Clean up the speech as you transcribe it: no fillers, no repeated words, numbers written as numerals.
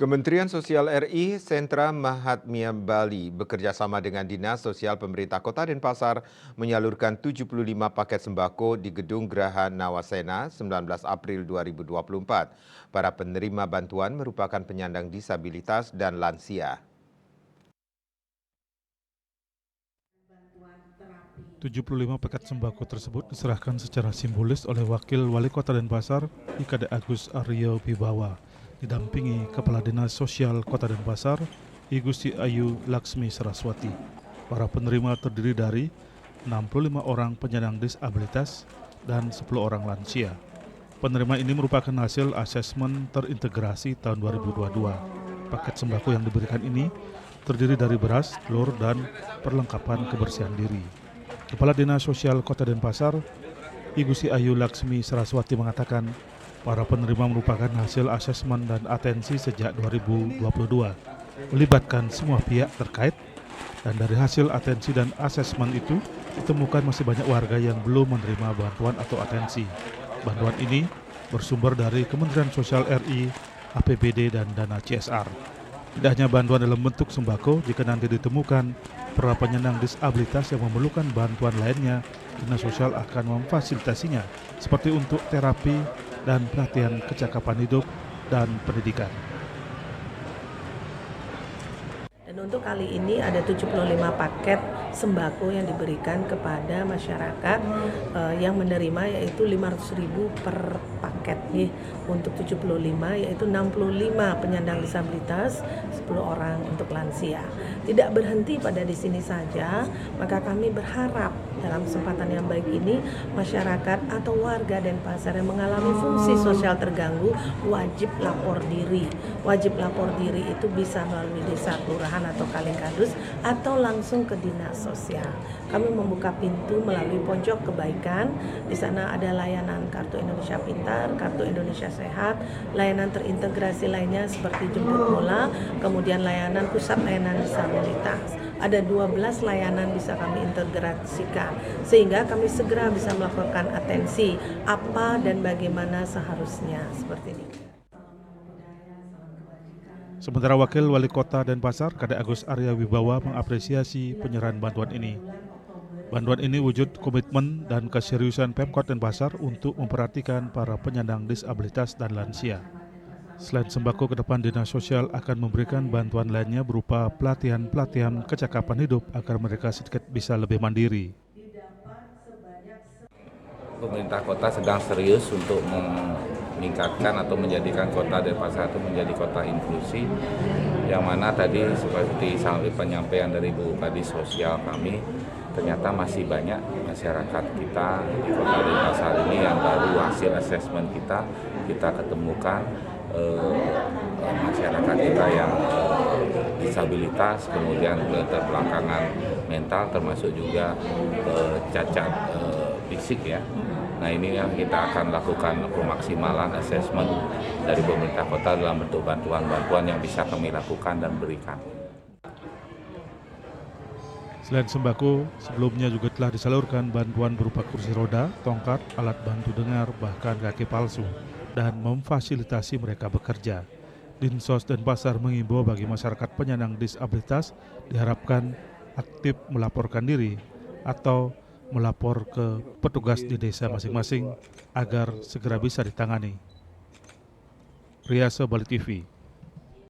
Kementerian Sosial RI Sentra Mahatmya Bali bekerja sama dengan Dinas Sosial Pemerintah Kota Denpasar menyalurkan 75 paket sembako di Gedung Geraha Nawasena 19 April 2024. Para penerima bantuan merupakan penyandang disabilitas dan lansia. 75 paket sembako tersebut diserahkan secara simbolis oleh Wakil Wali Kota Denpasar, IKD Agus Aryo Wibawa, didampingi Kepala Dinas Sosial Kota Denpasar, I Gusti Ayu Laksmi Saraswati. Para penerima terdiri dari 65 orang penyandang disabilitas dan 10 orang lansia. Penerima ini merupakan hasil asesmen terintegrasi tahun 2022. Paket sembako yang diberikan ini terdiri dari beras, telur, dan perlengkapan kebersihan diri. Kepala Dinas Sosial Kota Denpasar, I Gusti Ayu Laksmi Saraswati mengatakan, para penerima merupakan hasil asesmen dan atensi sejak 2022, melibatkan semua pihak terkait, dan dari hasil atensi dan asesmen itu, ditemukan masih banyak warga yang belum menerima bantuan atau atensi. Bantuan ini bersumber dari Kementerian Sosial RI, APBD, dan dana CSR. Tidak hanya bantuan dalam bentuk sembako, jika nanti ditemukan para penyandang disabilitas yang memerlukan bantuan lainnya, Dinas Sosial akan memfasilitasinya, seperti untuk terapi dan pelatihan kecakapan hidup dan pendidikan. Dan untuk kali ini ada 75 paket sembako yang diberikan kepada masyarakat yang menerima, yaitu 500.000 per paket nih. Untuk 75 yaitu 65 penyandang disabilitas, 10 orang untuk lansia. Tidak berhenti pada di sini saja, maka kami berharap dalam kesempatan yang baik ini masyarakat atau warga Denpasar yang mengalami fungsi sosial terganggu wajib lapor diri. Wajib lapor diri itu bisa melalui desa, kelurahan atau Kalingkadus atau langsung ke Dinas Sosial. Kami membuka pintu melalui pojok kebaikan. Di sana ada layanan Kartu Indonesia Pintar, Kartu Indonesia Sehat, layanan terintegrasi lainnya seperti jemput bola, kemudian layanan pusat layanan disabilitas. Ada 12 layanan bisa kami integrasikan sehingga kami segera bisa melakukan atensi apa dan bagaimana seharusnya seperti ini. Sementara Wakil Wali Kota Denpasar, KD Agus Aryo Wibawa mengapresiasi penyerahan bantuan ini. Bantuan ini wujud komitmen dan keseriusan Pemkot Denpasar untuk memperhatikan para penyandang disabilitas dan lansia. Selain sembako, ke depan Dinas Sosial akan memberikan bantuan lainnya berupa pelatihan kecakapan hidup agar mereka sedikit bisa lebih mandiri. Pemerintah kota sedang serius untuk meningkatkan atau menjadikan kota Denpasar itu menjadi kota inklusi, yang mana tadi seperti penyampaian dari Bu Kadis Sosial kami, ternyata masih banyak masyarakat kita di kota Denpasar ini yang baru hasil asesmen kita ketemukan masyarakat kita yang disabilitas, kemudian keterbelakangan mental, termasuk juga cacat fisik ya. Nah, ini yang kita akan lakukan pemaksimalan asesmen dari pemerintah kota dalam bentuk bantuan-bantuan yang bisa kami lakukan dan berikan. Selain sembako, sebelumnya juga telah disalurkan bantuan berupa kursi roda, tongkat, alat bantu dengar, bahkan kaki palsu, dan memfasilitasi mereka bekerja. Dinsos Denpasar mengimbau bagi masyarakat penyandang disabilitas diharapkan aktif melaporkan diri atau melapor ke petugas di desa masing-masing agar segera bisa ditangani. Riasa Bali TV.